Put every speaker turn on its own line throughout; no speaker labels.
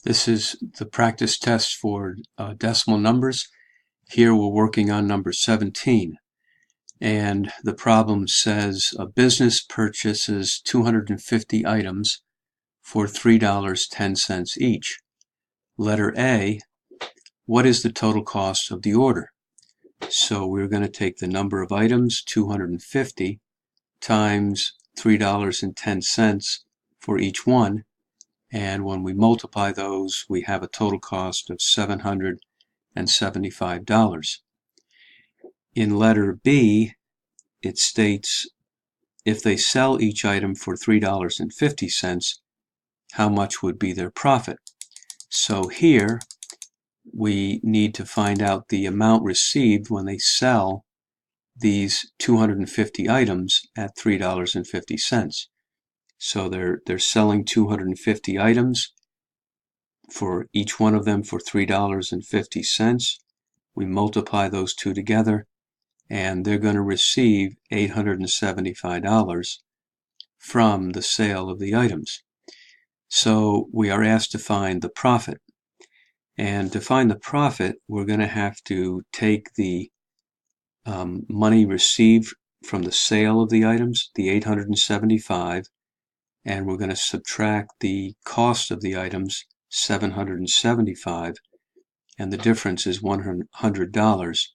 This is the practice test for decimal numbers. Here we're working on number 17. And the problem says a business purchases 250 items for $3.10 each. Letter A, what is the total cost of the order? So we're going to take the number of items, 250, times $3.10 for each one. And when we multiply those, we have a total cost of $775. In letter B, it states if they sell each item for $3.50, how much would be their profit? So here, we need to find out the amount received when they sell these 250 items at $3.50. So they're selling 250 items, for each one of them for $3.50. We multiply those two together, and they're going to receive $875 from the sale of the items. So we are asked to find the profit. And to find the profit, we're going to have to take the money received from the sale of the items, the $875, and we're going to subtract the cost of the items, $775, and the difference is $100,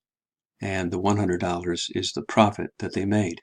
and the $100 is the profit that they made.